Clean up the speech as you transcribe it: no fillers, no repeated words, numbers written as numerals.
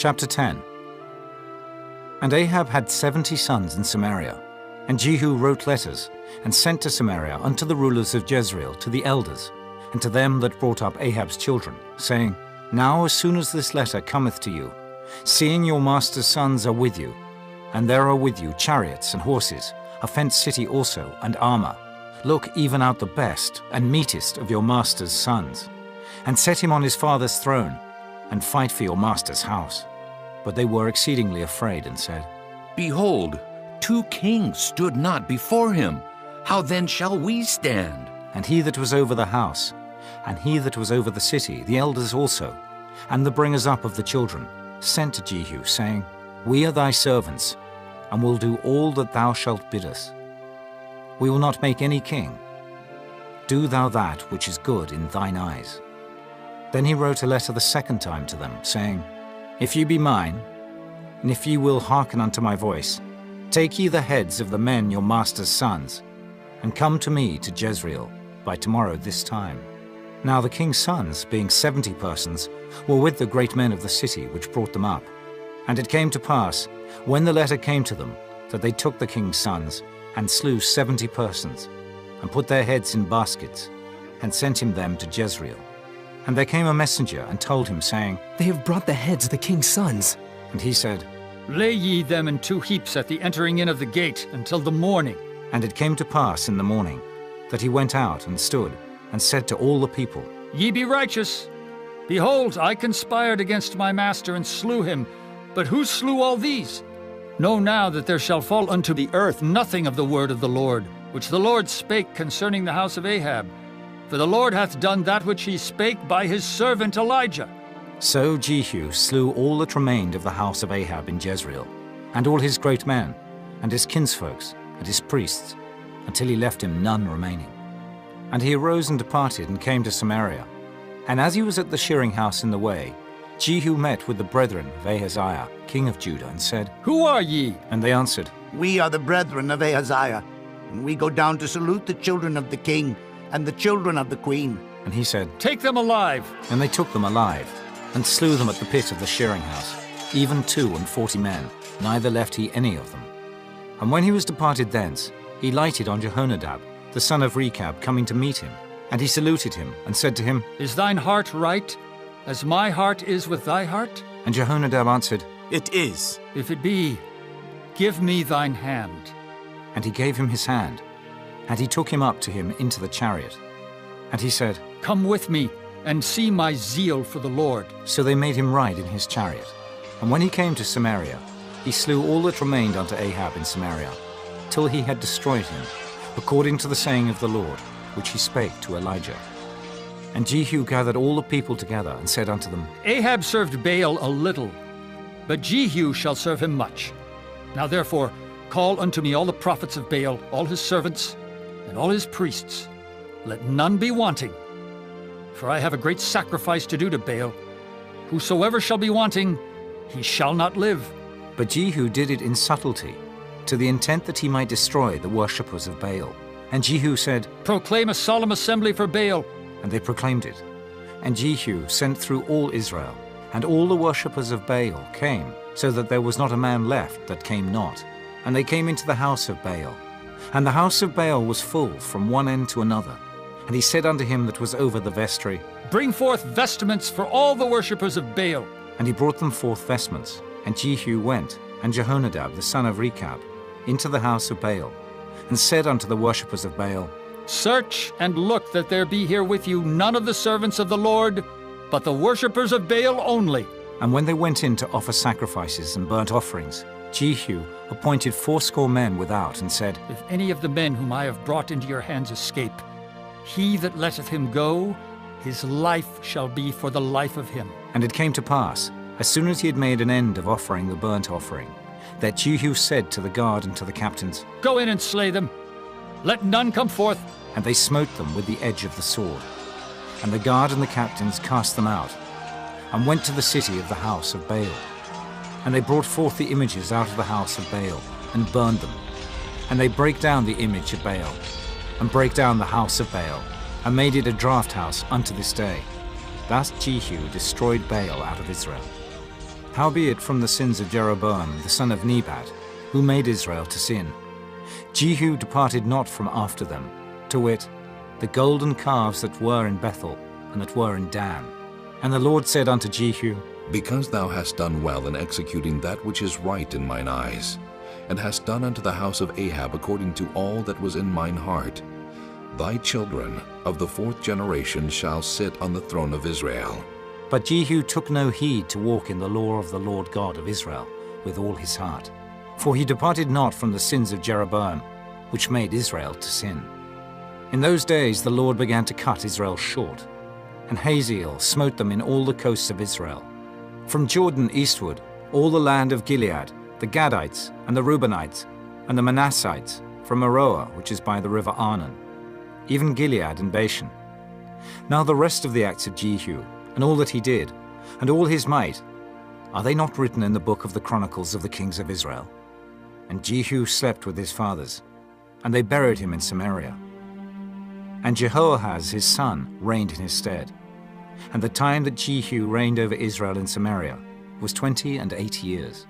Chapter 10. And Ahab had 70 sons in Samaria, and Jehu wrote letters, and sent to Samaria unto the rulers of Jezreel, to the elders, and to them that brought up Ahab's children, saying, Now as soon as this letter cometh to you, seeing your master's sons are with you, and there are with you chariots and horses, a fenced city also, and armour, look even out the best and meetest of your master's sons, and set him on his father's throne, and fight for your master's house. But they were exceedingly afraid, and said, Behold, 2 kings stood not before him. How then shall we stand? And he that was over the house, and he that was over the city, the elders also, and the bringers up of the children, sent to Jehu, saying, We are thy servants, and will do all that thou shalt bid us. We will not make any king. Do thou that which is good in thine eyes. Then he wrote a letter the second time to them, saying, If ye be mine, and if ye will hearken unto my voice, take ye the heads of the men your master's sons, and come to me to Jezreel by tomorrow this time. Now the king's sons, being 70 persons, were with the great men of the city which brought them up. And it came to pass, when the letter came to them, that they took the king's sons, and slew 70 persons, and put their heads in baskets, and sent him them to Jezreel. And there came a messenger, and told him, saying, They have brought the heads of the king's sons. And he said, Lay ye them in 2 heaps at the entering in of the gate until the morning. And it came to pass in the morning, that he went out and stood, and said to all the people, Ye be righteous. Behold, I conspired against my master, and slew him. But who slew all these? Know now that there shall fall unto the earth nothing of the word of the Lord, which the Lord spake concerning the house of Ahab. For the Lord hath done that which he spake by his servant Elijah. So Jehu slew all that remained of the house of Ahab in Jezreel, and all his great men, and his kinsfolks, and his priests, until he left him none remaining. And he arose and departed, and came to Samaria. And as he was at the shearing house in the way, Jehu met with the brethren of Ahaziah, king of Judah, and said, Who are ye? And they answered, We are the brethren of Ahaziah, and we go down to salute the children of the king and the children of the queen. And he said, Take them alive. And they took them alive, and slew them at the pit of the shearing house, even 42 men, neither left he any of them. And when he was departed thence, he lighted on Jehonadab, the son of Rechab, coming to meet him. And he saluted him, and said to him, Is thine heart right, as my heart is with thy heart? And Jehonadab answered, It is. If it be, give me thine hand. And he gave him his hand, and he took him up to him into the chariot. And he said, Come with me, and see my zeal for the Lord. So they made him ride in his chariot. And when he came to Samaria, he slew all that remained unto Ahab in Samaria, till he had destroyed him, according to the saying of the Lord, which he spake to Elijah. And Jehu gathered all the people together, and said unto them, Ahab served Baal a little, but Jehu shall serve him much. Now therefore call unto me all the prophets of Baal, all his servants, and all his priests. Let none be wanting. For I have a great sacrifice to do to Baal. Whosoever shall be wanting, he shall not live. But Jehu did it in subtlety, to the intent that he might destroy the worshippers of Baal. And Jehu said, Proclaim a solemn assembly for Baal. And they proclaimed it. And Jehu sent through all Israel, and all the worshippers of Baal came, so that there was not a man left that came not. And they came into the house of Baal. And the house of Baal was full from one end to another. And he said unto him that was over the vestry, Bring forth vestments for all the worshippers of Baal. And he brought them forth vestments. And Jehu went, and Jehonadab the son of Rechab, into the house of Baal, and said unto the worshippers of Baal, Search and look that there be here with you none of the servants of the Lord, but the worshippers of Baal only. And when they went in to offer sacrifices and burnt offerings, Jehu appointed 80 men without, and said, If any of the men whom I have brought into your hands escape, he that letteth him go, his life shall be for the life of him. And it came to pass, as soon as he had made an end of offering the burnt offering, that Jehu said to the guard and to the captains, Go in and slay them. Let none come forth. And they smote them with the edge of the sword. And the guard and the captains cast them out, and went to the city of the house of Baal. And they brought forth the images out of the house of Baal, and burned them. And they brake down the image of Baal, and brake down the house of Baal, and made it a draught house unto this day. Thus Jehu destroyed Baal out of Israel. Howbeit from the sins of Jeroboam the son of Nebat, who made Israel to sin, Jehu departed not from after them, to wit, the golden calves that were in Bethel and that were in Dan. And the Lord said unto Jehu, Because thou hast done well in executing that which is right in mine eyes, and hast done unto the house of Ahab according to all that was in mine heart, thy children of the 4th generation shall sit on the throne of Israel. But Jehu took no heed to walk in the law of the Lord God of Israel with all his heart. For he departed not from the sins of Jeroboam, which made Israel to sin. In those days the Lord began to cut Israel short, and Hazael smote them in all the coasts of Israel. From Jordan eastward, all the land of Gilead, the Gadites, and the Reubenites, and the Manassites, from Aroer, which is by the river Arnon, even Gilead and Bashan. Now the rest of the acts of Jehu, and all that he did, and all his might, are they not written in the book of the Chronicles of the kings of Israel? And Jehu slept with his fathers, and they buried him in Samaria. And Jehoahaz his son reigned in his stead. And the time that Jehu reigned over Israel in Samaria was 28 years.